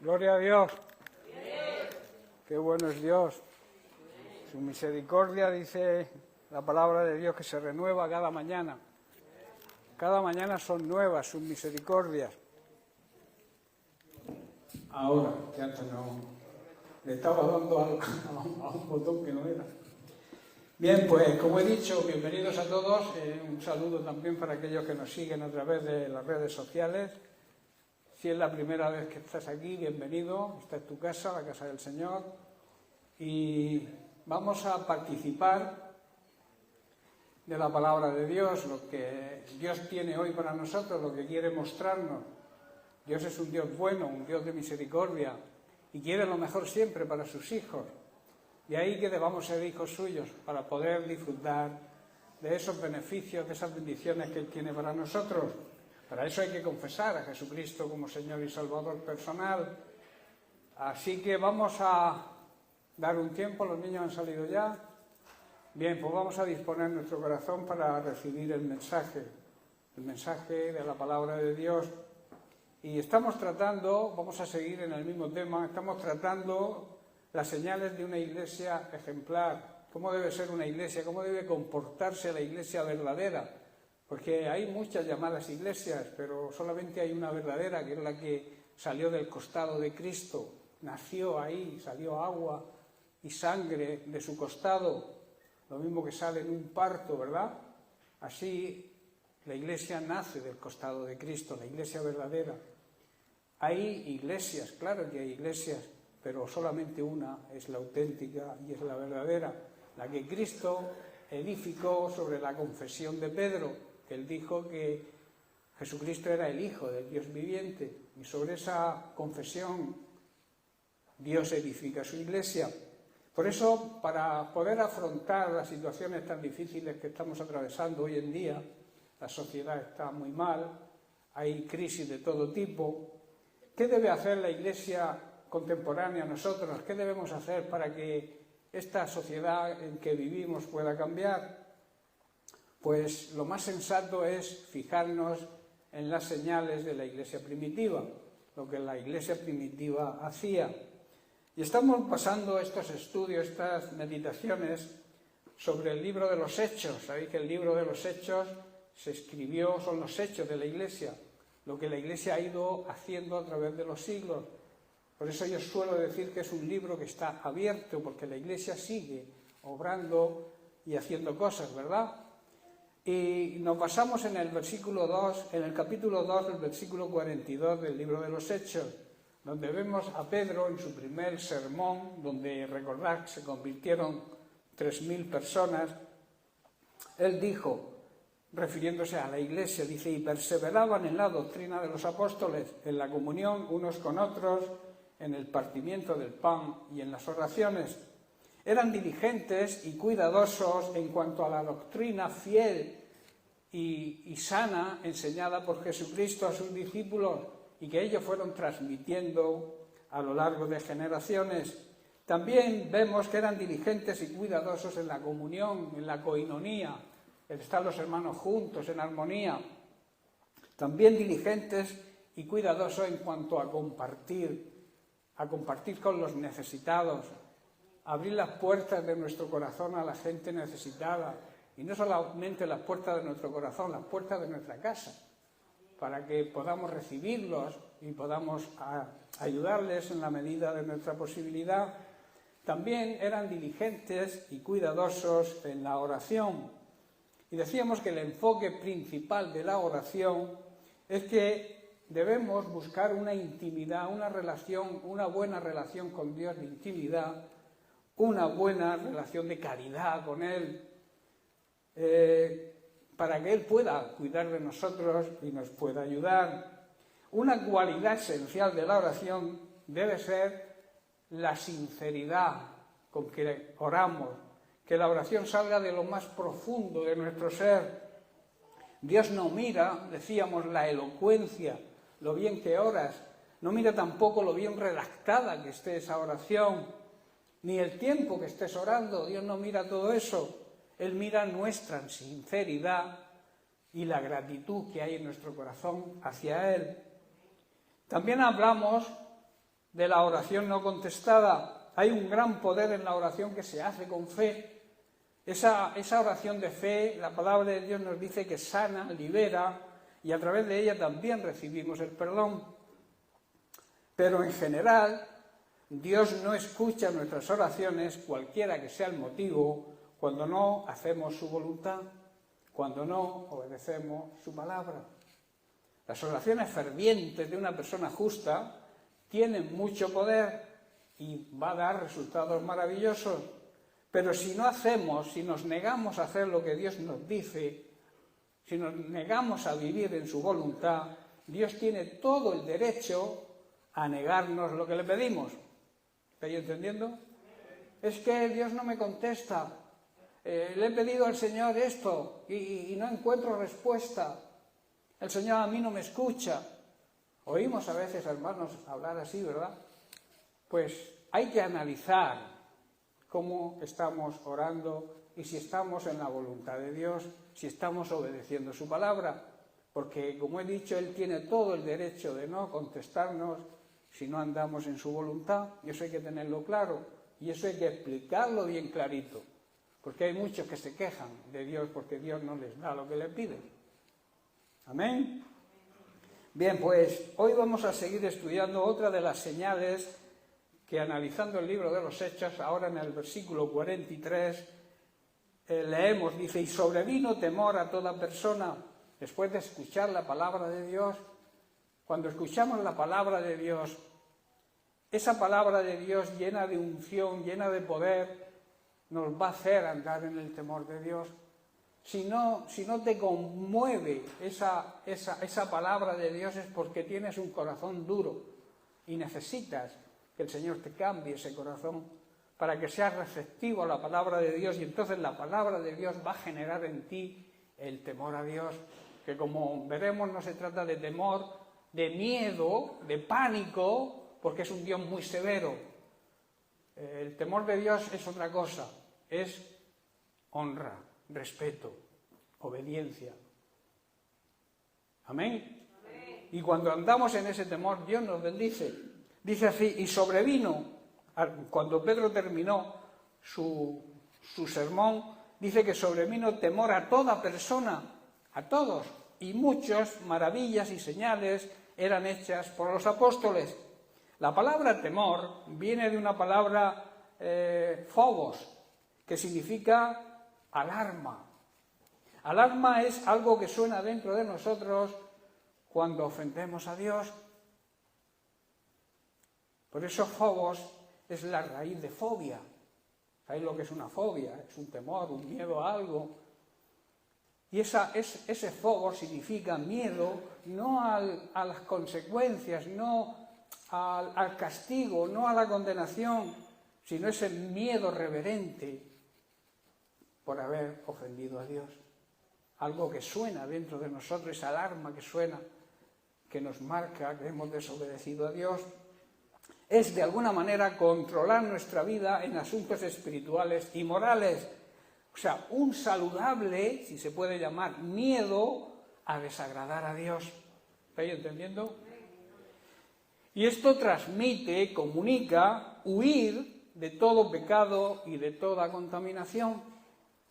Gloria a Dios. Qué bueno es Dios. Su misericordia, dice la palabra de Dios, que se renueva cada mañana. Cada mañana son nuevas sus misericordias. Ahora, que antes no, le estaba dando a un botón que no era. Bien, pues como he dicho, bienvenidos a todos. Un saludo también para aquellos que nos siguen a través de las redes sociales. Si es la primera vez que estás aquí, bienvenido. Esta es tu casa, la casa del Señor. Y vamos a participar de la palabra de Dios, lo que Dios tiene hoy para nosotros, lo que quiere mostrarnos. Dios es un Dios bueno, un Dios de misericordia, y quiere lo mejor siempre para sus hijos. De ahí que debamos ser hijos suyos para poder disfrutar de esos beneficios, de esas bendiciones que Él tiene para nosotros. Para eso hay que confesar a Jesucristo como Señor y Salvador personal. Así que vamos a dar un tiempo, los niños han salido ya. Bien, pues vamos a disponer nuestro corazón para recibir el mensaje de la palabra de Dios. Y estamos tratando, vamos a seguir en el mismo tema, estamos tratando las señales de una iglesia ejemplar. ¿Cómo debe ser una iglesia? ¿Cómo debe comportarse la iglesia verdadera? Porque hay muchas llamadas iglesias, pero solamente hay una verdadera, que es la que salió del costado de Cristo. Nació ahí, salió agua y sangre de su costado, lo mismo que sale en un parto, ¿verdad? Así la iglesia nace del costado de Cristo, la iglesia verdadera. Hay iglesias, claro que hay iglesias, pero solamente una es la auténtica y es la verdadera, la que Cristo edificó sobre la confesión de Pedro, que él dijo que Jesucristo era el Hijo del Dios viviente, y sobre esa confesión Dios edifica su iglesia. Por eso, para poder afrontar las situaciones tan difíciles que estamos atravesando hoy en día, la sociedad está muy mal, hay crisis de todo tipo. ¿Qué debe hacer la iglesia contemporánea nosotros? ¿Qué debemos hacer para que esta sociedad en que vivimos pueda cambiar? Pues lo más sensato es fijarnos en las señales de la iglesia primitiva, lo que la iglesia primitiva hacía. Y estamos pasando estos estudios, estas meditaciones sobre el libro de los Hechos. Sabéis que el libro de los Hechos se escribió, son los hechos de la iglesia, lo que la iglesia ha ido haciendo a través de los siglos. Por eso yo suelo decir que es un libro que está abierto, porque la iglesia sigue obrando y haciendo cosas, ¿verdad? Y nos basamos en el versículo 2, en el capítulo 2 del versículo 42 del libro de los Hechos, donde vemos a Pedro en su primer sermón, donde recordad se convirtieron 3.000 personas. Él dijo, refiriéndose a la iglesia, dice, y perseveraban en la doctrina de los apóstoles, en la comunión unos con otros, en el partimiento del pan y en las oraciones. Eran diligentes y cuidadosos en cuanto a la doctrina fiel y sana enseñada por Jesucristo a sus discípulos y que ellos fueron transmitiendo a lo largo de generaciones. También vemos que eran diligentes y cuidadosos en la comunión, en la coinonía, el estar los hermanos juntos, en armonía. También diligentes y cuidadosos en cuanto a compartir con los necesitados, abrir las puertas de nuestro corazón a la gente necesitada, y no solamente las puertas de nuestro corazón, las puertas de nuestra casa, para que podamos recibirlos y podamos ayudarles en la medida de nuestra posibilidad. También eran diligentes y cuidadosos en la oración. Y decíamos que el enfoque principal de la oración es que debemos buscar una intimidad, una relación, una buena relación con Dios de intimidad, una buena relación de caridad con Él, para que Él pueda cuidar de nosotros y nos pueda ayudar. Una cualidad esencial de la oración debe ser la sinceridad con que oramos, que la oración salga de lo más profundo de nuestro ser. Dios no mira, decíamos, la elocuencia, lo bien que oras, no mira tampoco lo bien redactada que esté esa oración, ni el tiempo que estés orando. Dios no mira todo eso. Él mira nuestra sinceridad y la gratitud que hay en nuestro corazón hacia Él. También hablamos de la oración no contestada. Hay un gran poder en la oración que se hace con fe. Esa oración de fe, la palabra de Dios nos dice que sana, libera, y a través de ella también recibimos el perdón. Pero en general, Dios no escucha nuestras oraciones, cualquiera que sea el motivo, cuando no hacemos su voluntad, cuando no obedecemos su palabra. Las oraciones fervientes de una persona justa tienen mucho poder y va a dar resultados maravillosos. Pero si no hacemos, si nos negamos a hacer lo que Dios nos dice, si nos negamos a vivir en su voluntad, Dios tiene todo el derecho a negarnos lo que le pedimos. ¿Estáis entendiendo? Es que Dios no me contesta. Le he pedido al Señor esto y no encuentro respuesta. El Señor a mí no me escucha. Oímos a veces, hermanos, hablar así, ¿verdad? Pues hay que analizar cómo estamos orando y si estamos en la voluntad de Dios, si estamos obedeciendo su palabra. Porque, como he dicho, Él tiene todo el derecho de no contestarnos si no andamos en su voluntad. Y eso hay que tenerlo claro. Y eso hay que explicarlo bien clarito. Porque hay muchos que se quejan de Dios porque Dios no les da lo que le piden. Amén. Bien, pues hoy vamos a seguir estudiando otra de las señales que, analizando el libro de los Hechos, ahora en el versículo 43, leemos, dice, y sobrevino temor a toda persona después de escuchar la palabra de Dios. Cuando escuchamos la palabra de Dios, esa palabra de Dios llena de unción, llena de poder, nos va a hacer andar en el temor de Dios. Si no te conmueve esa palabra de Dios es porque tienes un corazón duro y necesitas que el Señor te cambie ese corazón para que seas receptivo a la palabra de Dios, y entonces la palabra de Dios va a generar en ti el temor a Dios, que como veremos no se trata de temor, de miedo, de pánico, porque es un Dios muy severo. El temor de Dios es otra cosa, es honra, respeto, obediencia. Amén. Amén. Y cuando andamos en ese temor, Dios nos bendice. Dice así, y sobrevino, cuando Pedro terminó su sermón, dice que sobrevino temor a toda persona, a todos, y muchas maravillas y señales eran hechas por los apóstoles. La palabra temor viene de una palabra phobos, que significa alarma. Alarma es algo que suena dentro de nosotros cuando ofendemos a Dios. Por eso phobos es la raíz de fobia. ¿Sabéis lo que es una fobia? Es un temor, un miedo a algo. Y ese phobos significa miedo no a las consecuencias, no al castigo, no a la condenación, sino ese miedo reverente por haber ofendido a Dios. Algo que suena dentro de nosotros, esa alarma que suena, que nos marca que hemos desobedecido a Dios, es de alguna manera controlar nuestra vida en asuntos espirituales y morales. O sea, un saludable, si se puede llamar, miedo a desagradar a Dios. ¿Estáis entendiendo? Y esto transmite, comunica, huir de todo pecado y de toda contaminación.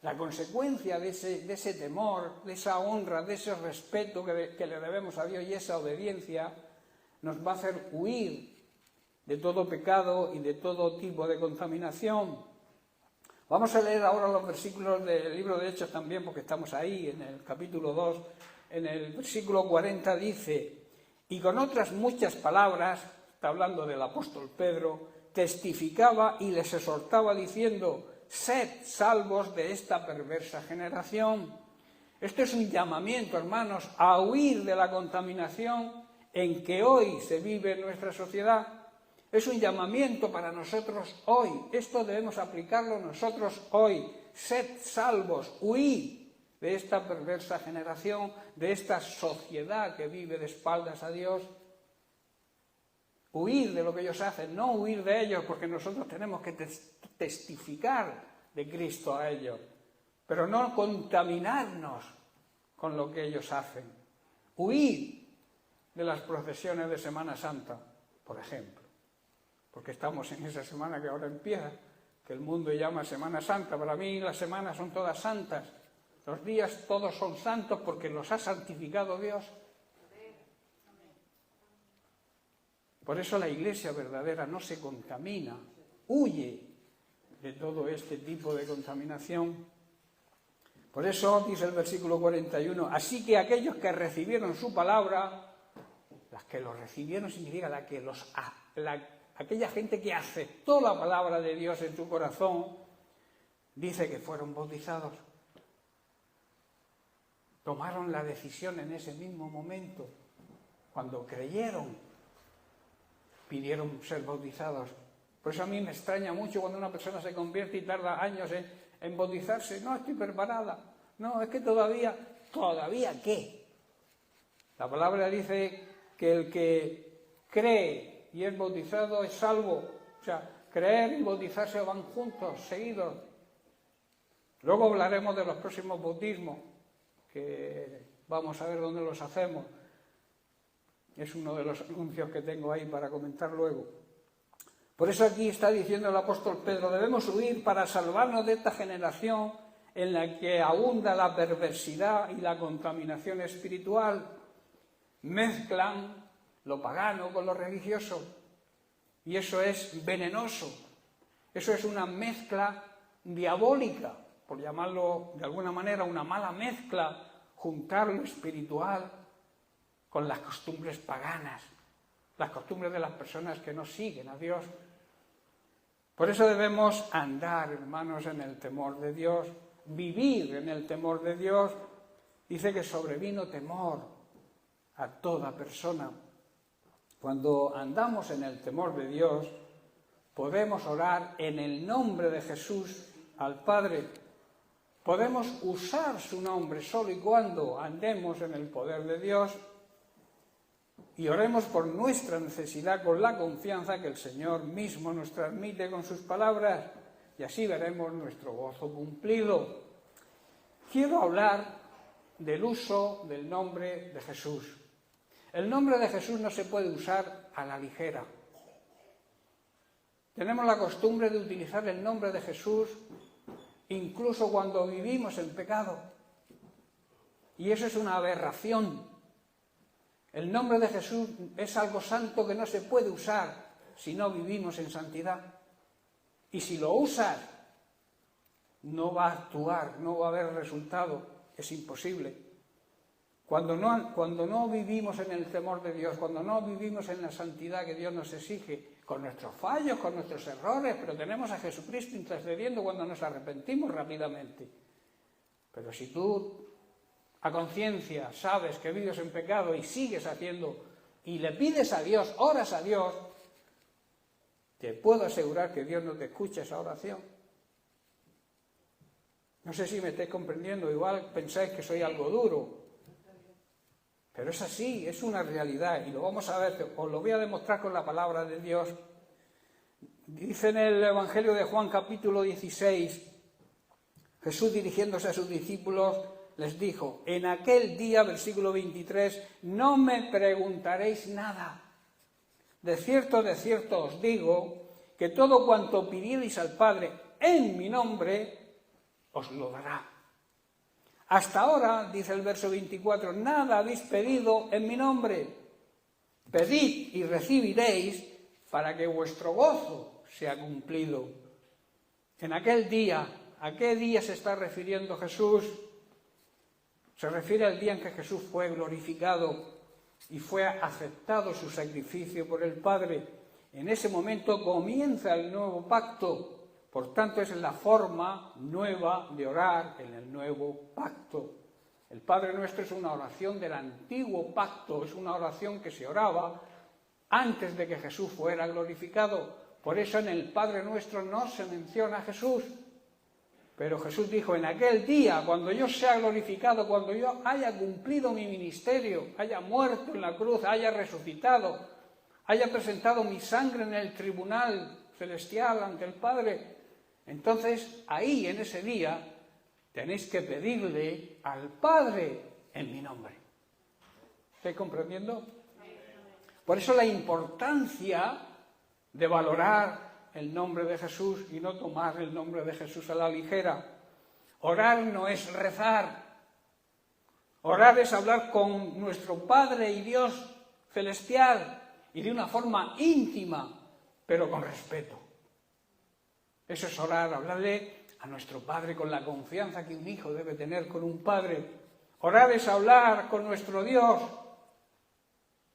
La consecuencia de ese temor, de esa honra, de ese respeto que le debemos a Dios y esa obediencia, nos va a hacer huir de todo pecado y de todo tipo de contaminación. Vamos a leer ahora los versículos del libro de Hechos también, porque estamos ahí, en el capítulo 2, en el versículo 40 dice, y con otras muchas palabras, está hablando del apóstol Pedro, testificaba y les exhortaba diciendo, sed salvos de esta perversa generación. Esto es un llamamiento, hermanos, a huir de la contaminación en que hoy se vive en nuestra sociedad. Es un llamamiento para nosotros hoy. Esto debemos aplicarlo nosotros hoy. Sed salvos, huid de esta perversa generación, de esta sociedad que vive de espaldas a Dios. Huir de lo que ellos hacen, no huir de ellos, porque nosotros tenemos que testificar de Cristo a ellos, pero no contaminarnos con lo que ellos hacen. Huir de las procesiones de Semana Santa, por ejemplo. porque estamos en esa semana que ahora empieza, que el mundo llama Semana Santa. Para mí las semanas son todas santas, los días todos son santos porque los ha santificado Dios. Por eso la Iglesia verdadera no se contamina, huye de todo este tipo de contaminación. Por eso dice el versículo 41, así que aquellos que recibieron su palabra, las que lo recibieron significa aquella gente que aceptó la palabra de Dios en su corazón, dice que fueron bautizados. Tomaron la decisión en ese mismo momento, cuando creyeron, pidieron ser bautizados. Por eso a mí me extraña mucho cuando una persona se convierte y tarda años en bautizarse. No, estoy preparada. No, es que todavía ¿qué? La palabra dice que el que cree y es bautizado es salvo. O sea, creer y bautizarse van juntos, seguidos. Luego hablaremos de los próximos bautismos, que vamos a ver dónde los hacemos. Es uno de los anuncios que tengo ahí para comentar luego. Por eso aquí está diciendo el apóstol Pedro, debemos huir para salvarnos de esta generación en la que abunda la perversidad y la contaminación espiritual. Mezclan lo pagano con lo religioso y eso es venenoso. Eso es una mezcla diabólica, por llamarlo de alguna manera, una mala mezcla, juntar lo espiritual con las costumbres paganas, las costumbres de las personas que no siguen a Dios. Por eso debemos andar, hermanos, en el temor de Dios, vivir en el temor de Dios. Dice que sobrevino temor a toda persona. Cuando andamos en el temor de Dios, podemos orar en el nombre de Jesús al Padre. Podemos usar su nombre solo y cuando andemos en el poder de Dios y oremos por nuestra necesidad con la confianza que el Señor mismo nos transmite con sus palabras, y así veremos nuestro gozo cumplido. Quiero hablar del uso del nombre de Jesús. El nombre de Jesús no se puede usar a la ligera. Tenemos la costumbre de utilizar el nombre de Jesús incluso cuando vivimos en pecado. Y eso es una aberración. El nombre de Jesús es algo santo que no se puede usar si no vivimos en santidad. Y si lo usas, no va a actuar, no va a haber resultado, es imposible. Cuando no vivimos en el temor de Dios, cuando no vivimos en la santidad que Dios nos exige, con nuestros fallos, con nuestros errores, pero tenemos a Jesucristo intercediendo cuando nos arrepentimos rápidamente. Pero si tú a conciencia sabes que vives en pecado y sigues haciendo, y le pides a Dios, oras a Dios, te puedo asegurar que Dios no te escucha esa oración. No sé si me estáis comprendiendo, igual pensáis que soy algo duro, pero es así, es una realidad, y lo vamos a ver, os lo voy a demostrar con la palabra de Dios. Dice en el Evangelio de Juan capítulo 16, Jesús dirigiéndose a sus discípulos, les dijo, en aquel día, versículo 23, no me preguntaréis nada. De cierto os digo, que todo cuanto pidierais al Padre en mi nombre, os lo dará. Hasta ahora, dice el verso 24, nada habéis pedido en mi nombre. Pedid y recibiréis para que vuestro gozo sea cumplido. En aquel día, ¿a qué día se está refiriendo Jesús? Se refiere al día en que Jesús fue glorificado y fue aceptado su sacrificio por el Padre. En ese momento comienza el nuevo pacto. Por tanto, es la forma nueva de orar en el nuevo pacto. El Padre Nuestro es una oración del antiguo pacto, es una oración que se oraba antes de que Jesús fuera glorificado. Por eso en el Padre Nuestro no se menciona a Jesús. Pero Jesús dijo, en aquel día, cuando yo sea glorificado, cuando yo haya cumplido mi ministerio, haya muerto en la cruz, haya resucitado, haya presentado mi sangre en el tribunal celestial ante el Padre, entonces ahí, en ese día, tenéis que pedirle al Padre en mi nombre. ¿Estáis comprendiendo? Por eso la importancia de valorar el nombre de Jesús y no tomar el nombre de Jesús a la ligera. Orar no es rezar. Orar es hablar con nuestro Padre y Dios celestial y de una forma íntima, pero con respeto. Eso es orar, hablarle a nuestro Padre con la confianza que un hijo debe tener con un padre. Orar es hablar con nuestro Dios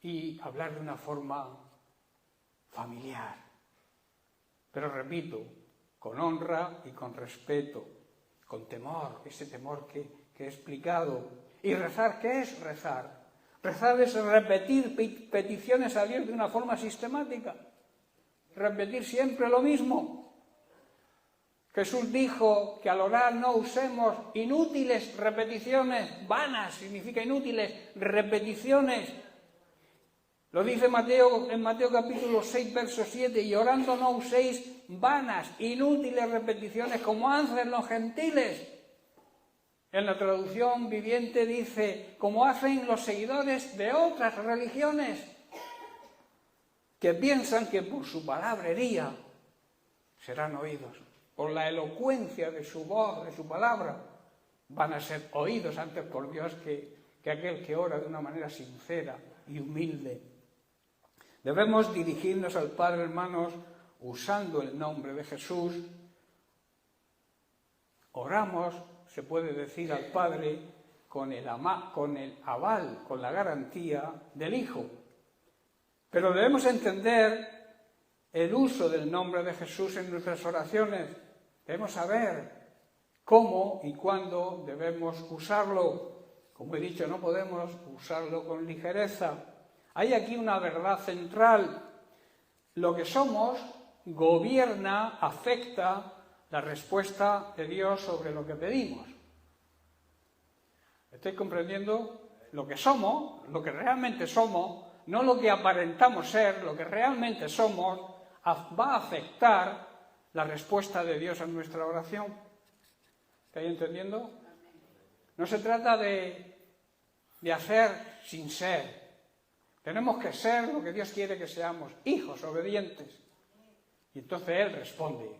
y hablar de una forma familiar. Pero repito, con honra y con respeto, con temor, ese temor que he explicado. ¿Y rezar qué es rezar? Rezar es repetir peticiones a Dios de una forma sistemática. Repetir siempre lo mismo. Jesús dijo que al orar no usemos inútiles repeticiones, vanas, significa inútiles, repeticiones. Lo dice Mateo, en Mateo capítulo 6, verso 7, y orando no uséis vanas, inútiles repeticiones como hacen los gentiles. En la traducción viviente dice, como hacen los seguidores de otras religiones, que piensan que por su palabrería serán oídos. Por la elocuencia de su voz, de su palabra, van a ser oídos antes por Dios que aquel que ora de una manera sincera y humilde. Debemos dirigirnos al Padre, hermanos, usando el nombre de Jesús. Oramos, se puede decir, al Padre con el aval, con la garantía del Hijo. Pero debemos entender el uso del nombre de Jesús en nuestras oraciones. Debemos saber cómo y cuándo debemos usarlo. Como he dicho, no podemos usarlo con ligereza. Hay aquí una verdad central. Lo que somos gobierna, afecta la respuesta de Dios sobre lo que pedimos. ¿Estáis comprendiendo? Lo que somos, lo que realmente somos, no lo que aparentamos ser, lo que realmente somos, va a afectar la respuesta de Dios a nuestra oración. ¿Estáis entendiendo? No se trata de hacer sin ser. Tenemos que ser lo que Dios quiere que seamos, hijos obedientes. Y entonces Él responde.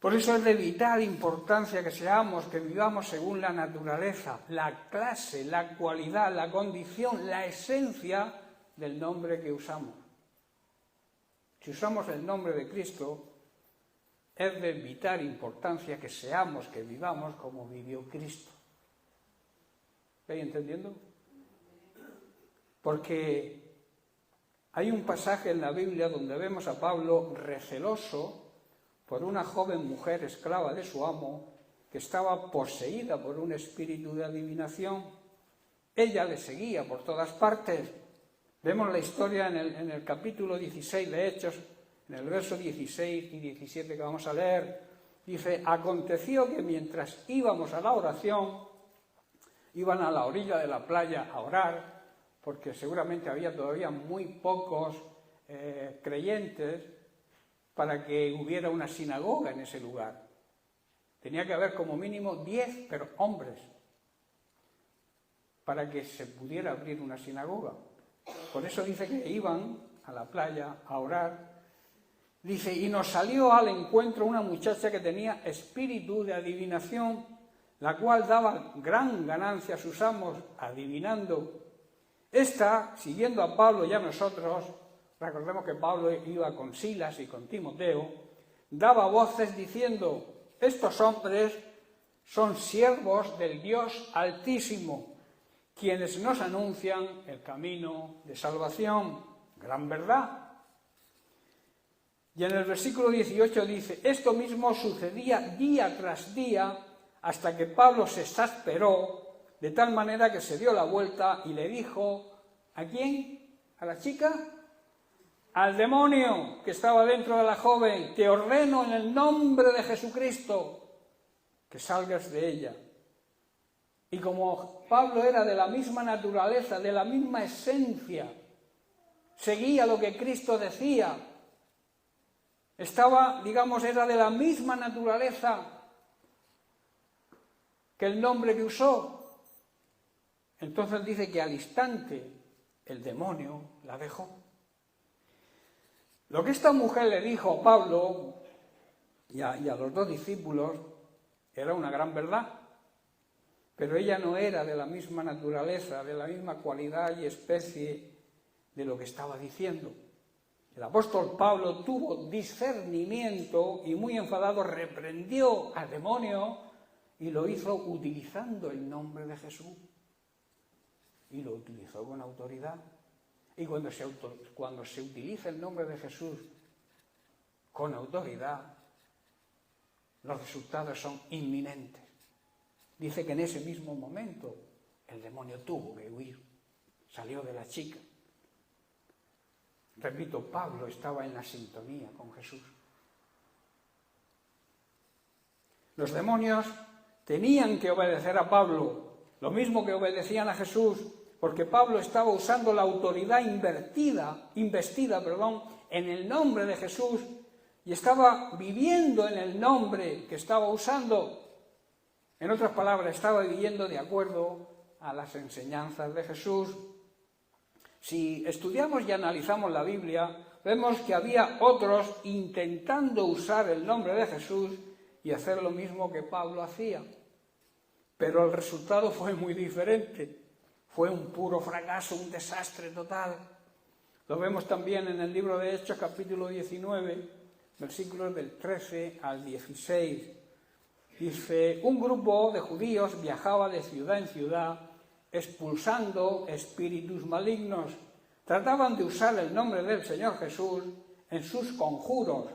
Por eso es de vital importancia que seamos, que vivamos según la naturaleza, la clase, la cualidad, la condición, la esencia del nombre que usamos. Si usamos el nombre de Cristo, es de vital importancia que seamos, que vivamos como vivió Cristo. ¿Estáis entendiendo? Porque hay un pasaje en la Biblia donde vemos a Pablo receloso por una joven mujer esclava de su amo que estaba poseída por un espíritu de adivinación. Ella le seguía por todas partes. Vemos la historia en el capítulo 16 de Hechos, en el verso 16 y 17 que vamos a leer. Dice, aconteció que mientras íbamos a la oración, iban a la orilla de la playa a orar, porque seguramente había todavía muy pocos creyentes para que hubiera una sinagoga en ese lugar. Tenía que haber como mínimo 10, pero hombres, para que se pudiera abrir una sinagoga. Por eso dice que iban a la playa a orar. Dice, y nos salió al encuentro una muchacha que tenía espíritu de adivinación, la cual daba gran ganancia a sus amos adivinando. Esta, siguiendo a Pablo y a nosotros, recordemos que Pablo iba con Silas y con Timoteo, daba voces diciendo, estos hombres son siervos del Dios Altísimo, quienes nos anuncian el camino de salvación. Gran verdad. Y en el versículo 18 dice, esto mismo sucedía día tras día hasta que Pablo se exasperó, de tal manera que se dio la vuelta y le dijo, ¿a quién? ¿A la chica? Al demonio que estaba dentro de la joven, te ordeno en el nombre de Jesucristo que salgas de ella. Y como Pablo era de la misma naturaleza, de la misma esencia, seguía lo que Cristo decía, era de la misma naturaleza que el nombre que usó. Entonces dice que al instante el demonio la dejó. Lo que esta mujer le dijo a Pablo y a los dos discípulos era una gran verdad, pero ella no era de la misma naturaleza, de la misma cualidad y especie de lo que estaba diciendo. El apóstol Pablo tuvo discernimiento y muy enfadado reprendió al demonio y lo hizo utilizando el nombre de Jesús. Y lo utilizó con autoridad. Y cuando se utiliza el nombre de Jesús con autoridad, los resultados son inminentes. Dice que en ese mismo momento el demonio tuvo que huir, salió de la chica. Repito, Pablo estaba en la sintonía con Jesús. Los demonios tenían que obedecer a Pablo, lo mismo que obedecían a Jesús, porque Pablo estaba usando la autoridad investida, en el nombre de Jesús y estaba viviendo en el nombre que estaba usando. En otras palabras, estaba viviendo de acuerdo a las enseñanzas de Jesús. Si estudiamos y analizamos la Biblia, vemos que había otros intentando usar el nombre de Jesús y hacer lo mismo que Pablo hacía. Pero el resultado fue muy diferente. Fue un puro fracaso, un desastre total. Lo vemos también en el libro de Hechos, capítulo 19, versículos del 13 al 16. Dice, un grupo de judíos viajaba de ciudad en ciudad expulsando espíritus malignos. Trataban de usar el nombre del Señor Jesús en sus conjuros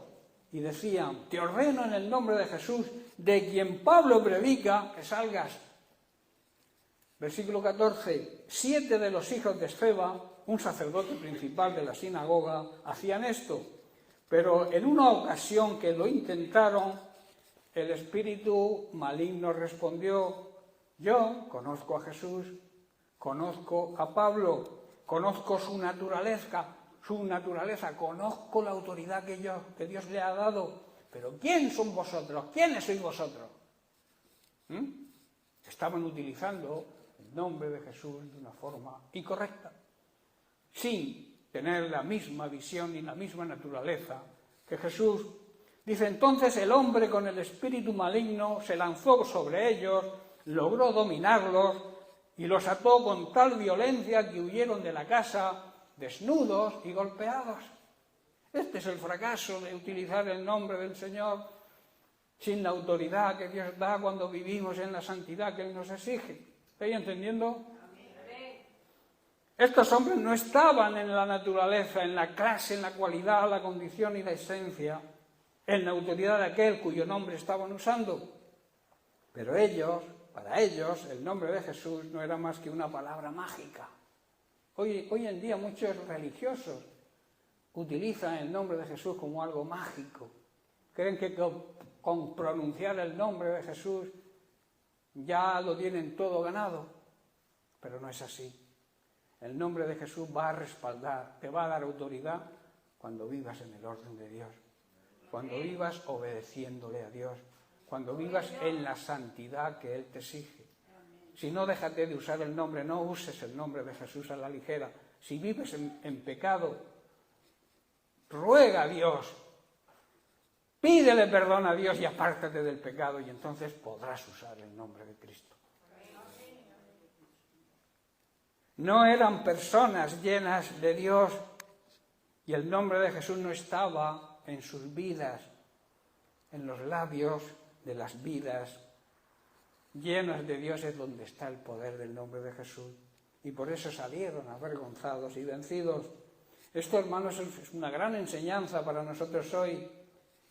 y decían, te ordeno en el nombre de Jesús, de quien Pablo predica, que salgas. Versículo 14, 7 de los hijos de Esceva, un sacerdote principal de la sinagoga, hacían esto, pero en una ocasión que lo intentaron, el espíritu maligno respondió, yo conozco a Jesús, conozco a Pablo, conozco su naturaleza, conozco la autoridad que Dios le ha dado, pero ¿quién son vosotros? ¿Quiénes sois vosotros? Estaban utilizando el nombre de Jesús de una forma incorrecta, sin tener la misma visión ni la misma naturaleza que Jesús. Dice, entonces el hombre con el espíritu maligno se lanzó sobre ellos, logró dominarlos y los ató con tal violencia que huyeron de la casa desnudos y golpeados. Este es el fracaso de utilizar el nombre del Señor sin la autoridad que Dios da cuando vivimos en la santidad que Él nos exige. ¿Estáis entendiendo? Estos hombres no estaban en la naturaleza, en la clase, en la cualidad, la condición y la esencia, en la autoridad de aquel cuyo nombre estaban usando. Pero para ellos, el nombre de Jesús no era más que una palabra mágica. Hoy en día muchos religiosos utilizan el nombre de Jesús como algo mágico. Creen que con pronunciar el nombre de Jesús ya lo tienen todo ganado. Pero no es así. El nombre de Jesús va a respaldar, te va a dar autoridad cuando vivas en el orden de Dios. Cuando vivas obedeciéndole a Dios, cuando vivas en la santidad que Él te exige. Si no, déjate de usar el nombre, no uses el nombre de Jesús a la ligera. Si vives en pecado, ruega a Dios, pídele perdón a Dios y apártate del pecado y entonces podrás usar el nombre de Cristo. No eran personas llenas de Dios y el nombre de Jesús no estaba en sus vidas, en los labios de las vidas llenas de Dios es donde está el poder del nombre de Jesús. Y por eso salieron avergonzados y vencidos. Esto, hermanos, es una gran enseñanza para nosotros hoy.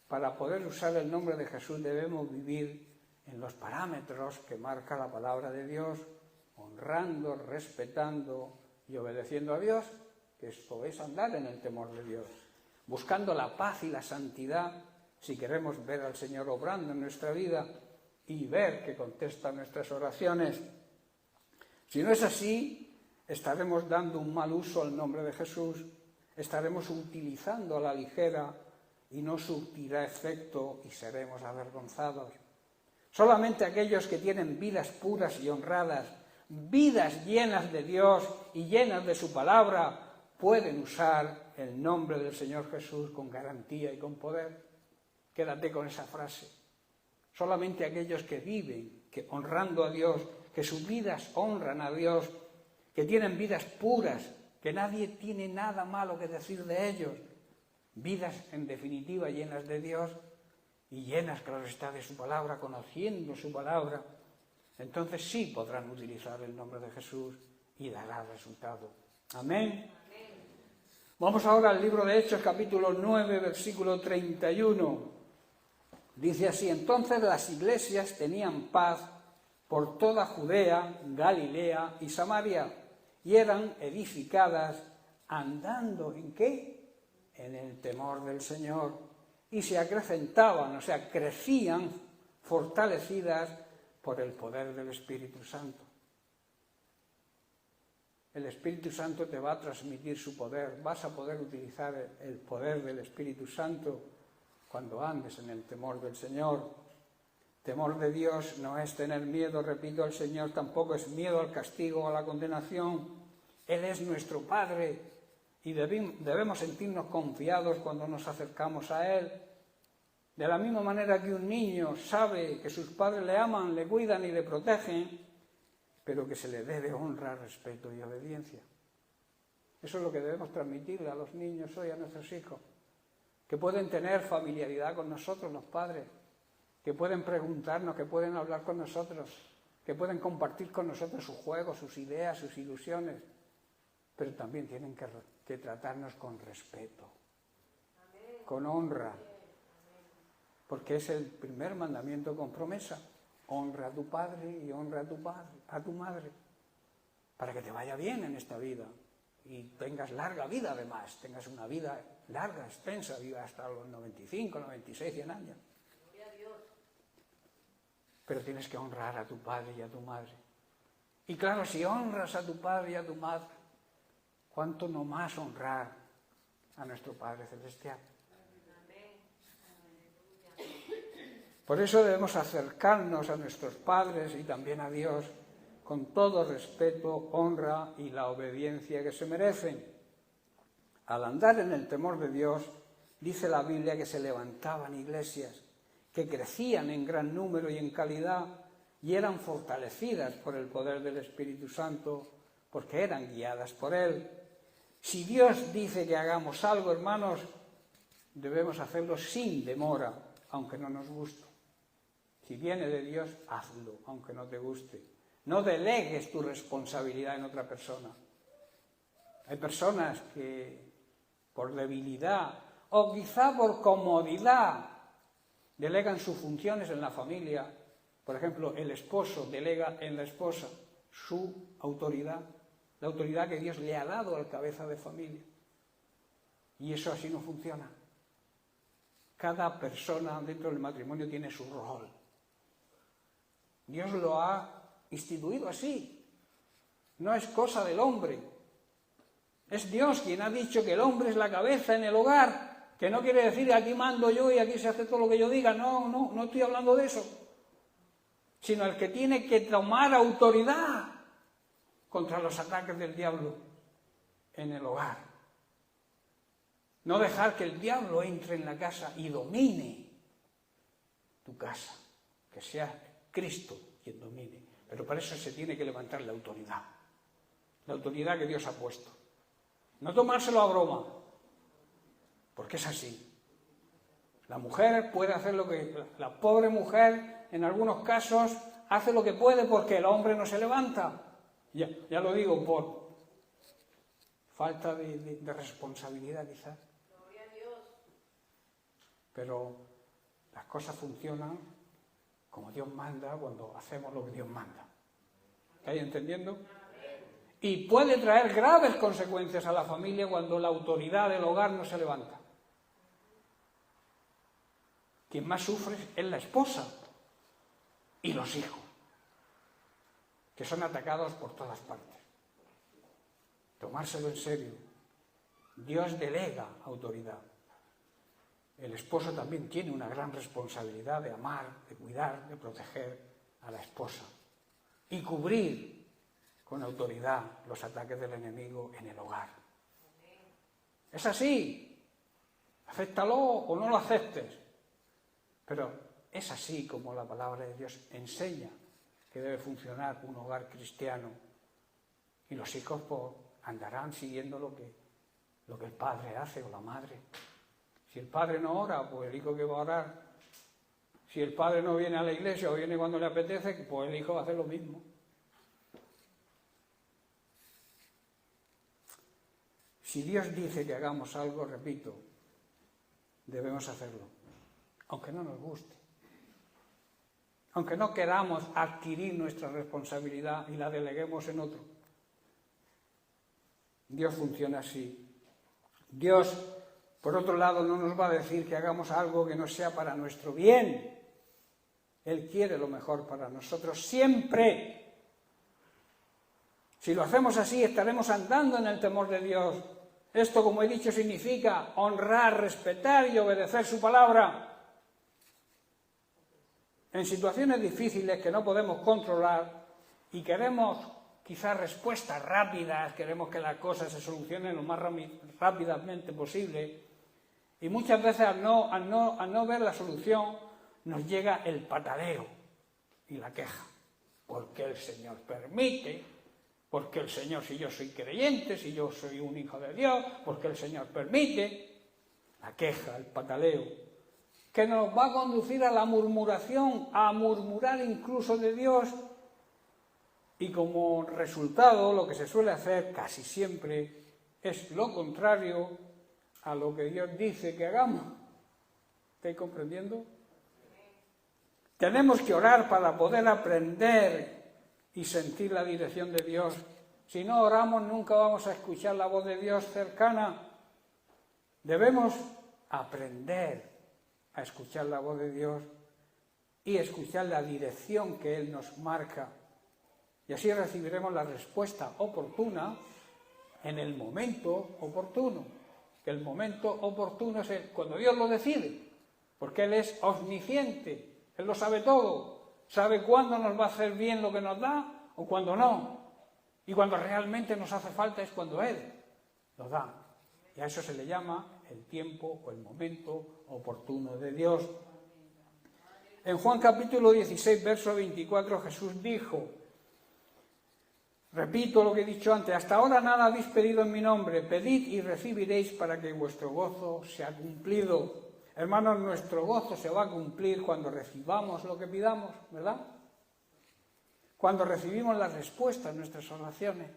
Para poder usar el nombre de Jesús debemos vivir en los parámetros que marca la palabra de Dios, honrando, respetando y obedeciendo a Dios, que esto es andar en el temor de Dios, buscando la paz y la santidad si queremos ver al Señor obrando en nuestra vida y ver que contesta nuestras oraciones. Si no es así, estaremos dando un mal uso al nombre de Jesús, estaremos utilizando a la ligera y no surtirá efecto y seremos avergonzados. Solamente aquellos que tienen vidas puras y honradas, vidas llenas de Dios y llenas de su palabra, pueden usar el nombre del Señor Jesús con garantía y con poder. Quédate con esa frase. Solamente aquellos que viven, que honrando a Dios, que sus vidas honran a Dios, que tienen vidas puras, que nadie tiene nada malo que decir de ellos, vidas en definitiva llenas de Dios y llenas, claro está, de su palabra, conociendo su palabra, entonces sí podrán utilizar el nombre de Jesús y dará resultado. Amén. Vamos ahora al libro de Hechos, capítulo 9, versículo 31. Dice así: entonces las iglesias tenían paz por toda Judea, Galilea y Samaria, y eran edificadas andando ¿en qué? En el temor del Señor, y se acrecentaban, o sea, crecían fortalecidas por el poder del Espíritu Santo. El Espíritu Santo te va a transmitir su poder, vas a poder utilizar el poder del Espíritu Santo cuando andes en el temor del Señor. Temor de Dios no es tener miedo, repito, al Señor tampoco es miedo al castigo o a la condenación. Él es nuestro Padre y debemos sentirnos confiados cuando nos acercamos a Él. De la misma manera que un niño sabe que sus padres le aman, le cuidan y le protegen, pero que se le debe honra, respeto y obediencia. Eso es lo que debemos transmitirle a los niños hoy, a nuestros hijos, que pueden tener familiaridad con nosotros, los padres, que pueden preguntarnos, que pueden hablar con nosotros, que pueden compartir con nosotros sus juegos, sus ideas, sus ilusiones, pero también tienen que tratarnos con respeto, con honra, porque es el primer mandamiento con promesa: honra a tu padre y honra a tu madre, para que te vaya bien en esta vida y tengas larga vida, además, tengas una vida larga, extensa, viva hasta los 95, 96, 100 años. Pero tienes que honrar a tu padre y a tu madre. Y claro, si honras a tu padre y a tu madre, ¿cuánto no más honrar a nuestro Padre Celestial? Por eso debemos acercarnos a nuestros padres y también a Dios con todo respeto, honra y la obediencia que se merecen. Al andar en el temor de Dios, dice la Biblia que se levantaban iglesias, que crecían en gran número y en calidad y eran fortalecidas por el poder del Espíritu Santo, porque eran guiadas por Él. Si Dios dice que hagamos algo, hermanos, debemos hacerlo sin demora, aunque no nos guste. Si viene de Dios, hazlo, aunque no te guste. No delegues tu responsabilidad en otra persona. Hay personas que por debilidad o quizá por comodidad delegan sus funciones en la familia. Por ejemplo, el esposo delega en la esposa su autoridad, la autoridad que Dios le ha dado al cabeza de familia. Y eso así no funciona. Cada persona dentro del matrimonio tiene su rol. Dios lo ha instituido así. No es cosa del hombre. Es Dios quien ha dicho que el hombre es la cabeza en el hogar, que no quiere decir aquí mando yo y aquí se hace todo lo que yo diga. No estoy hablando de eso. Sino el que tiene que tomar autoridad contra los ataques del diablo en el hogar. No dejar que el diablo entre en la casa y domine tu casa, que sea Cristo quien domine. Pero para eso se tiene que levantar la autoridad que Dios ha puesto. No tomárselo a broma, porque es así. La mujer puede hacer lo que... La pobre mujer, en algunos casos, hace lo que puede porque el hombre no se levanta. Ya lo digo, por falta de responsabilidad quizás. Gloria a Dios. Pero las cosas funcionan como Dios manda cuando hacemos lo que Dios manda. ¿Estáis entendiendo? Y puede traer graves consecuencias a la familia cuando la autoridad del hogar no se levanta. Quien más sufre es la esposa y los hijos, que son atacados por todas partes. Tomárselo en serio. Dios delega autoridad. El esposo también tiene una gran responsabilidad de amar, de cuidar, de proteger a la esposa y cubrir con autoridad los ataques del enemigo en el hogar. Es así. Acéptalo o no lo aceptes. Pero es así como la palabra de Dios enseña que debe funcionar un hogar cristiano. Y los hijos pues, andarán siguiendo lo que el padre hace o la madre. Si el padre no ora, pues el hijo que va a orar. Si el padre no viene a la iglesia o viene cuando le apetece, pues el hijo va a hacer lo mismo. Si Dios dice que hagamos algo, repito, debemos hacerlo, aunque no nos guste. Aunque no queramos adquirir nuestra responsabilidad y la deleguemos en otro. Dios funciona así. Dios, por otro lado, no nos va a decir que hagamos algo que no sea para nuestro bien. Él quiere lo mejor para nosotros siempre. Si lo hacemos así, estaremos andando en el temor de Dios. Esto, como he dicho, significa honrar, respetar y obedecer su palabra. En situaciones difíciles que no podemos controlar y queremos quizás respuestas rápidas, queremos que las cosas se solucionen lo más rápidamente posible, y muchas veces al no ver la solución nos llega el pataleo y la queja. ¿Por qué el Señor permite? ¿Por qué el Señor, si yo soy creyente, si yo soy un hijo de Dios, por qué el Señor permite? La queja, el pataleo, que nos va a conducir a la murmuración, a murmurar incluso de Dios. Y como resultado, lo que se suele hacer casi siempre es lo contrario a lo que Dios dice que hagamos. ¿Estáis comprendiendo? Tenemos que orar para poder aprender y sentir la dirección de Dios. Si no oramos, nunca vamos a escuchar la voz de Dios cercana. Debemos aprender a escuchar la voz de Dios y escuchar la dirección que Él nos marca. Y así recibiremos la respuesta oportuna en el momento oportuno. Que el momento oportuno es cuando Dios lo decide, porque Él es omnisciente, Él lo sabe todo, sabe cuándo nos va a hacer bien lo que nos da o cuándo no. Y cuando realmente nos hace falta es cuando Él lo da. Y a eso se le llama el tiempo o el momento oportuno de Dios. En Juan capítulo 16, verso 24, Jesús dijo, repito lo que he dicho antes, hasta ahora nada habéis pedido en mi nombre, pedid y recibiréis para que vuestro gozo sea cumplido. Hermanos, nuestro gozo se va a cumplir cuando recibamos lo que pidamos, ¿verdad? Cuando recibimos las respuestas a nuestras oraciones.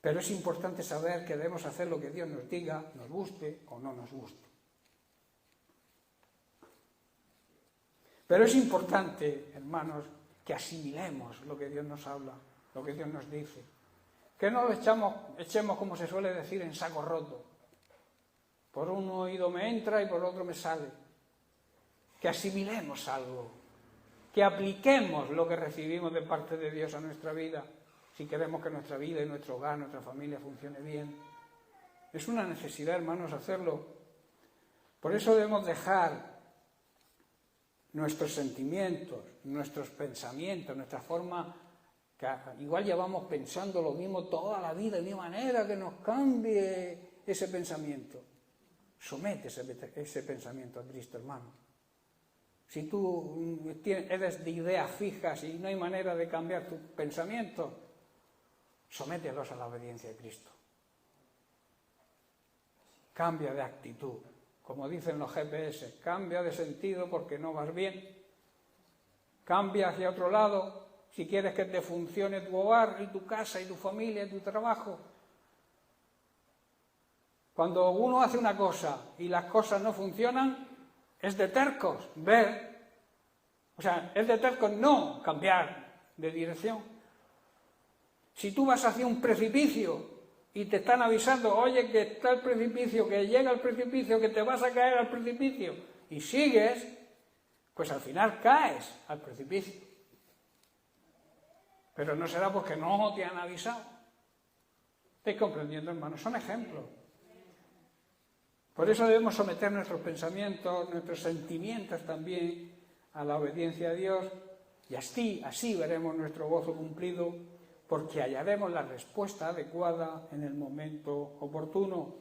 Pero es importante saber que debemos hacer lo que Dios nos diga, nos guste o no nos guste. Pero es importante, hermanos, que asimilemos lo que Dios nos habla, lo que Dios nos dice. Que no lo echemos, como se suele decir, en saco roto. Por un oído me entra y por otro me sale. Que asimilemos algo. Que apliquemos lo que recibimos de parte de Dios a nuestra vida. Si queremos que nuestra vida y nuestro hogar, nuestra familia funcione bien. Es una necesidad, hermanos, hacerlo. Por eso debemos dejar nuestros sentimientos, nuestros pensamientos, nuestra forma, que igual llevamos pensando lo mismo toda la vida, de mi manera que nos cambie ese pensamiento. Somete ese pensamiento a Cristo, hermano. Si tú eres de ideas fijas y no hay manera de cambiar tus pensamientos, somételos a la obediencia de Cristo. Cambia de actitud. Como dicen los GPS, cambia de sentido porque no vas bien. Cambia hacia otro lado si quieres que te funcione tu hogar y tu casa y tu familia y tu trabajo. Cuando uno hace una cosa y las cosas no funcionan, es de tercos es de tercos no cambiar de dirección. Si tú vas hacia un precipicio y te están avisando, oye, que está el precipicio, que llega el precipicio, que te vas a caer al precipicio, y sigues, pues al final caes al precipicio. Pero no será porque no te han avisado. ¿Estáis comprendiendo, hermanos? Son ejemplos. Por eso debemos someter nuestros pensamientos, nuestros sentimientos también a la obediencia a Dios, y así veremos nuestro gozo cumplido, porque hallaremos la respuesta adecuada en el momento oportuno.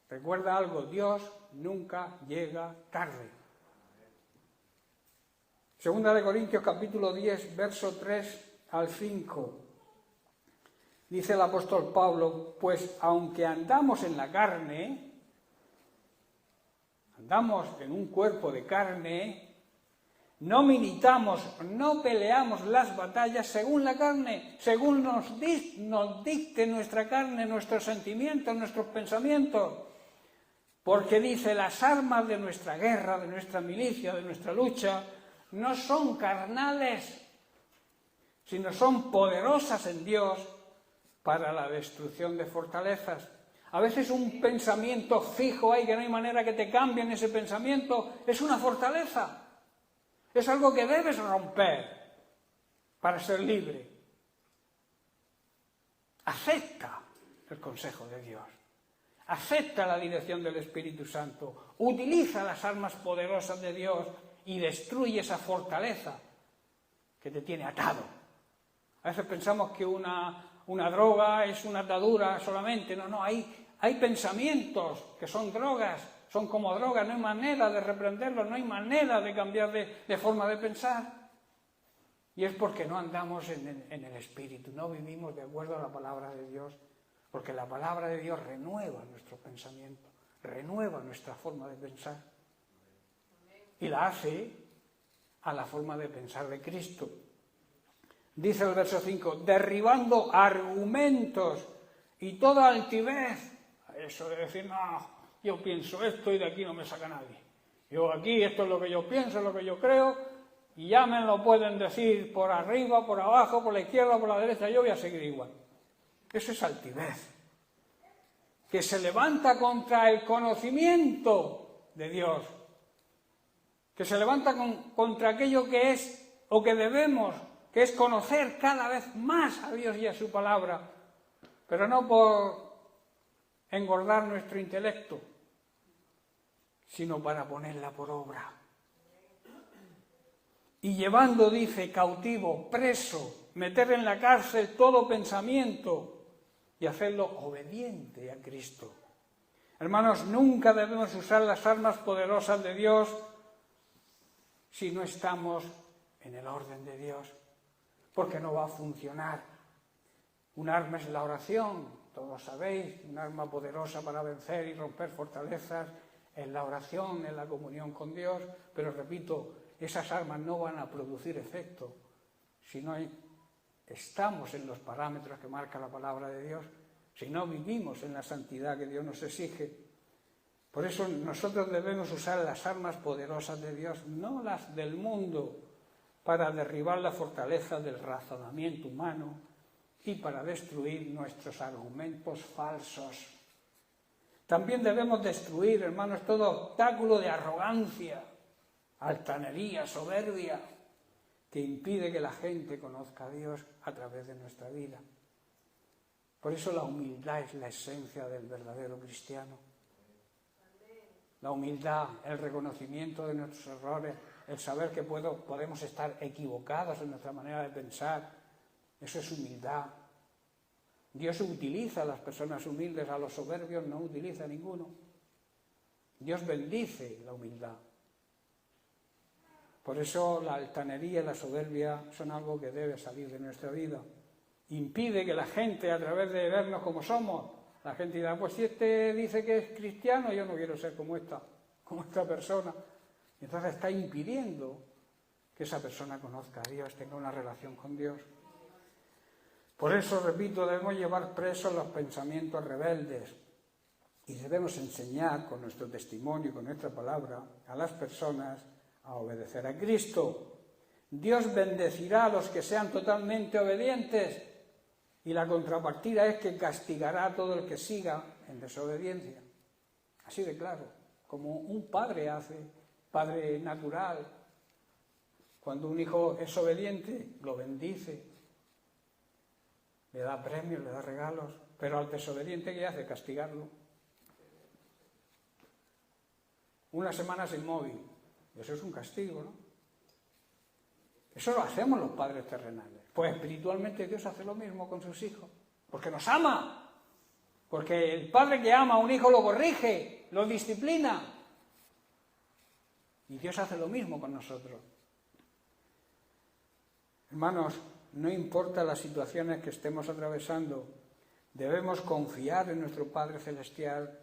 Recuerda algo, Dios nunca llega tarde. Segunda de Corintios capítulo 10, verso 3 al 5. Dice el apóstol Pablo, pues aunque andamos en la carne, andamos en un cuerpo de carne, no militamos, no peleamos las batallas según la carne, según nos dicte nuestra carne, nuestros sentimientos, nuestros pensamientos. Porque dice, las armas de nuestra guerra, de nuestra milicia, de nuestra lucha, no son carnales, sino son poderosas en Dios para la destrucción de fortalezas. A veces un pensamiento fijo ahí, que no hay manera que te cambien ese pensamiento, es una fortaleza. Es algo que debes romper para ser libre. Acepta el consejo de Dios. Acepta la dirección del Espíritu Santo. Utiliza las armas poderosas de Dios y destruye esa fortaleza que te tiene atado. A veces pensamos que una droga es una atadura solamente. No, hay pensamientos que son drogas. Son como drogas, no hay manera de reprenderlos, no hay manera de cambiar de forma de pensar. Y es porque no andamos en el Espíritu, no vivimos de acuerdo a la palabra de Dios, porque la palabra de Dios renueva nuestro pensamiento, renueva nuestra forma de pensar. Y la hace a la forma de pensar de Cristo. Dice el verso 5, derribando argumentos y toda altivez. Eso de decir, no, yo pienso esto y de aquí no me saca nadie. Yo aquí, esto es lo que yo pienso, es lo que yo creo, y ya me lo pueden decir por arriba, por abajo, por la izquierda, por la derecha, yo voy a seguir igual. Eso es altivez, que se levanta contra el conocimiento de Dios, que se levanta contra aquello que es o que debemos, que es conocer cada vez más a Dios y a su palabra, pero no por engordar nuestro intelecto, sino para ponerla por obra. Y llevando, dice, cautivo, preso, meter en la cárcel todo pensamiento y hacerlo obediente a Cristo. Hermanos, nunca debemos usar las armas poderosas de Dios si no estamos en el orden de Dios, porque no va a funcionar. Un arma es la oración, todos sabéis, un arma poderosa para vencer y romper fortalezas es la oración, es la comunión con Dios, pero repito, esas armas no van a producir efecto si no estamos en los parámetros que marca la palabra de Dios, si no vivimos en la santidad que Dios nos exige. Por eso nosotros debemos usar las armas poderosas de Dios, no las del mundo, para derribar la fortaleza del razonamiento humano y para destruir nuestros argumentos falsos. También debemos destruir, hermanos, todo obstáculo de arrogancia, altanería, soberbia, que impide que la gente conozca a Dios a través de nuestra vida. Por eso la humildad es la esencia del verdadero cristiano. La humildad, el reconocimiento de nuestros errores, el saber que podemos estar equivocados en nuestra manera de pensar, eso es humildad. Dios utiliza a las personas humildes, a los soberbios no utiliza a ninguno. Dios bendice la humildad. Por eso la altanería y la soberbia son algo que debe salir de nuestra vida. Impide que la gente, a través de vernos como somos, la gente dirá, pues si este dice que es cristiano, yo no quiero ser como esta persona. Y entonces está impidiendo que esa persona conozca a Dios, tenga una relación con Dios. Por eso, repito, debemos llevar presos los pensamientos rebeldes y debemos enseñar con nuestro testimonio y con nuestra palabra a las personas a obedecer a Cristo. Dios bendecirá a los que sean totalmente obedientes y la contrapartida es que castigará a todo el que siga en desobediencia. Así de claro, como un padre hace, padre natural. Cuando un hijo es obediente, lo bendice, le da premios, le da regalos, pero al desobediente, ¿qué hace? Castigarlo. Una semana sin móvil, eso es un castigo, ¿no? Eso lo hacemos los padres terrenales. Pues espiritualmente Dios hace lo mismo con sus hijos, porque nos ama. Porque el padre que ama a un hijo lo corrige, lo disciplina. Y Dios hace lo mismo con nosotros. Hermanos, no importa las situaciones que estemos atravesando, debemos confiar en nuestro Padre Celestial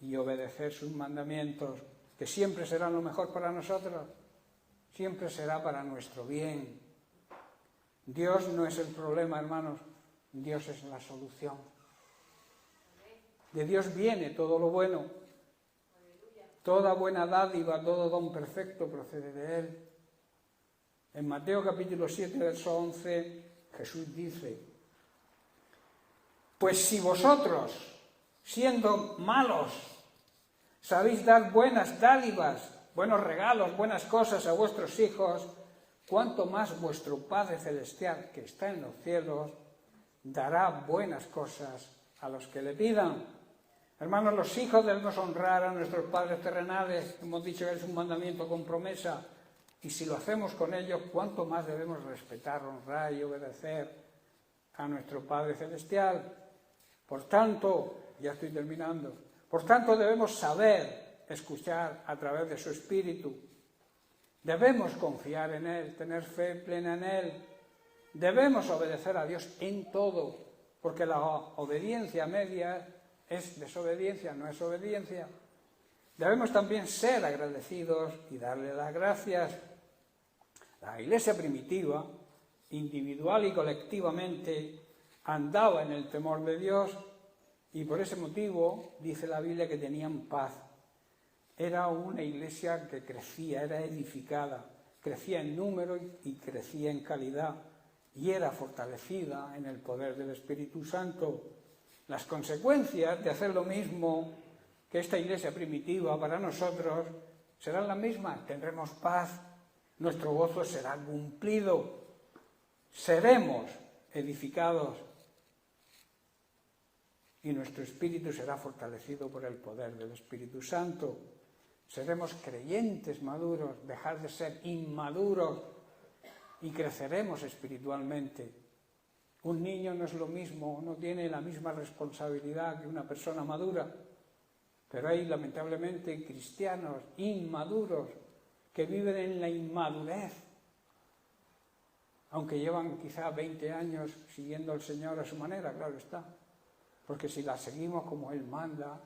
y obedecer sus mandamientos, que siempre serán lo mejor para nosotros, siempre será para nuestro bien. Dios no es el problema, hermanos, Dios es la solución. De Dios viene todo lo bueno, toda buena dádiva, todo don perfecto procede de Él. En Mateo capítulo 7, verso 11, Jesús dice: pues si vosotros, siendo malos, sabéis dar buenas dádivas, buenos regalos, buenas cosas a vuestros hijos, cuánto más vuestro Padre Celestial, que está en los cielos, dará buenas cosas a los que le pidan. Hermanos, los hijos debemos honrar a nuestros padres terrenales. Hemos dicho que es un mandamiento con promesa. Y si lo hacemos con ellos, cuánto más debemos respetar, honrar y obedecer a nuestro Padre Celestial. Por tanto, ya estoy terminando, por tanto debemos saber escuchar a través de su Espíritu. Debemos confiar en Él, tener fe plena en Él. Debemos obedecer a Dios en todo, porque la obediencia media es desobediencia, no es obediencia. Debemos también ser agradecidos y darle las gracias. La Iglesia primitiva, individual y colectivamente, andaba en el temor de Dios y por ese motivo dice la Biblia que tenían paz. Era una iglesia que crecía, era edificada, crecía en número y crecía en calidad y era fortalecida en el poder del Espíritu Santo. Las consecuencias de hacer lo mismo que esta iglesia primitiva para nosotros serán las mismas. Tendremos paz, nuestro gozo será cumplido, seremos edificados y nuestro espíritu será fortalecido por el poder del Espíritu Santo. Seremos creyentes maduros, dejar de ser inmaduros y creceremos espiritualmente. Un niño no es lo mismo, no tiene la misma responsabilidad que una persona madura, pero hay lamentablemente cristianos inmaduros que viven en la inmadurez, aunque llevan quizá 20 años siguiendo al Señor a su manera, claro está, porque si la seguimos como Él manda,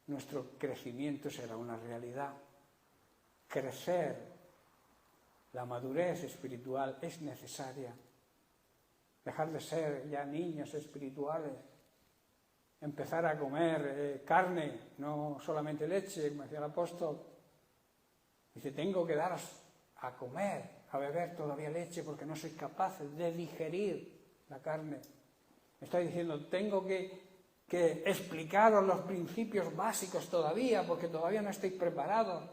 nuestro crecimiento será una realidad. Crecer, la madurez espiritual es necesaria. Dejar de ser ya niños espirituales, empezar a comer carne, no solamente leche, como decía el apóstol. Dice, tengo que daros a comer, a beber todavía leche porque no sois capaces de digerir la carne. Me está diciendo, tengo que explicaros los principios básicos todavía porque todavía no estáis preparados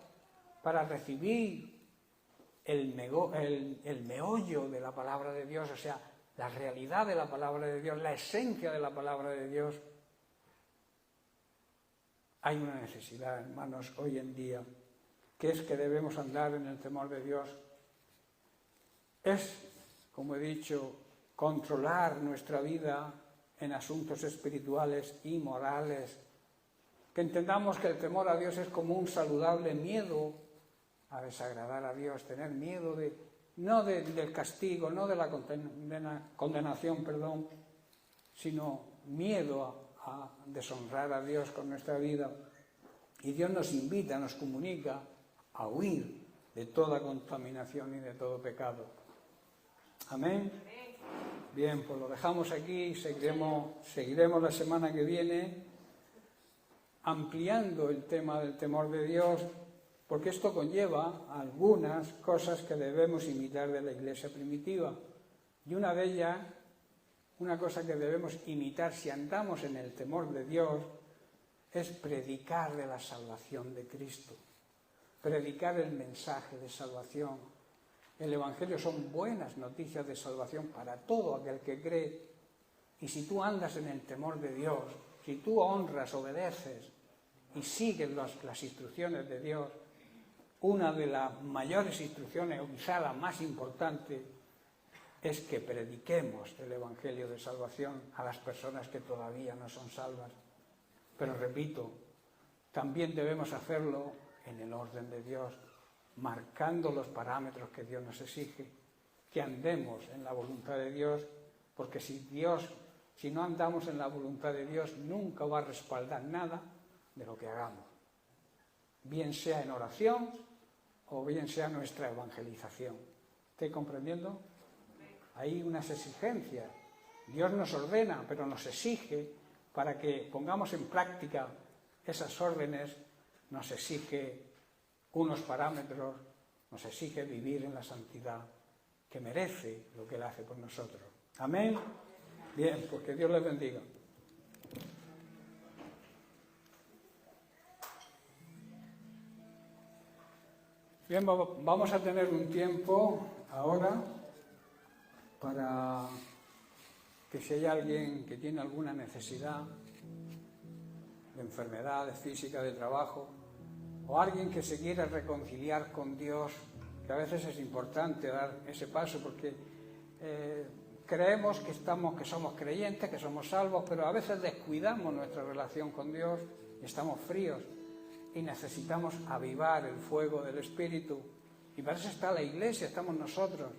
para recibir el meollo de la palabra de Dios, o sea, la realidad de la palabra de Dios, la esencia de la palabra de Dios. Hay una necesidad, hermanos, hoy en día, que es que debemos andar en el temor de Dios. Es, como he dicho, controlar nuestra vida en asuntos espirituales y morales. Que entendamos que el temor a Dios es como un saludable miedo a desagradar a Dios, tener miedo no del castigo, no de la condenación, sino miedo a deshonrar a Dios con nuestra vida. Y Dios nos invita, nos comunica a huir de toda contaminación y de todo pecado. Amén. Bien, pues lo dejamos aquí y seguiremos la semana que viene ampliando el tema del temor de Dios, porque esto conlleva algunas cosas que debemos imitar de la iglesia primitiva. Y una de ellas, una cosa que debemos imitar si andamos en el temor de Dios, es predicar de la salvación de Cristo, predicar el mensaje de salvación. El Evangelio son buenas noticias de salvación para todo aquel que cree. Y si tú andas en el temor de Dios, si tú honras, obedeces y sigues las instrucciones de Dios, una de las mayores instrucciones, o quizá la más importante, es que prediquemos el Evangelio de salvación a las personas que todavía no son salvas. Pero repito, también debemos hacerlo en el orden de Dios, marcando los parámetros que Dios nos exige, que andemos en la voluntad de Dios, porque si no andamos en la voluntad de Dios, nunca va a respaldar nada de lo que hagamos, bien sea en oración o bien sea nuestra evangelización. ¿Estáis comprendiendo? Hay unas exigencias. Dios nos ordena, pero nos exige para que pongamos en práctica esas órdenes, nos exige unos parámetros, nos exige vivir en la santidad que merece lo que Él hace por nosotros. Amén. Bien, pues que Dios les bendiga. Bien, vamos a tener un tiempo ahora para que si hay alguien que tiene alguna necesidad de enfermedad, de física, de trabajo, o alguien que se quiera reconciliar con Dios, que a veces es importante dar ese paso porque creemos que somos creyentes, que somos salvos, pero a veces descuidamos nuestra relación con Dios y estamos fríos y necesitamos avivar el fuego del Espíritu. Y para eso está la Iglesia, estamos nosotros,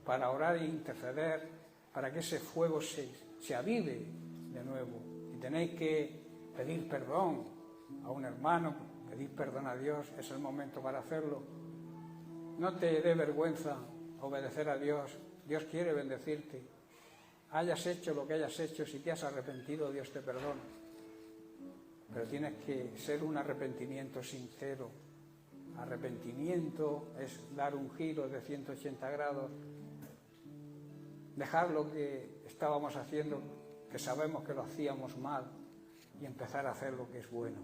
para orar e interceder, para que ese fuego se avive de nuevo. Y tenéis que pedir perdón a un hermano, pedir perdón a Dios, es el momento para hacerlo. No te dé vergüenza obedecer a Dios. Dios quiere bendecirte. Hayas hecho lo que hayas hecho, si te has arrepentido, Dios te perdona. Pero tienes que ser un arrepentimiento sincero. Arrepentimiento es dar un giro de 180 grados, dejar lo que estábamos haciendo, que sabemos que lo hacíamos mal, y empezar a hacer lo que es bueno.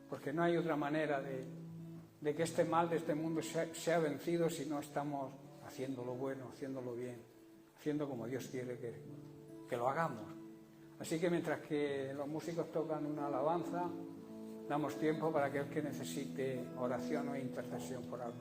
Porque no hay otra manera de que este mal de este mundo sea vencido si no estamos haciendo lo bueno, haciéndolo bien, haciendo como Dios quiere que lo hagamos. Así que mientras que los músicos tocan una alabanza, damos tiempo para aquel que necesite oración o intercesión por algo.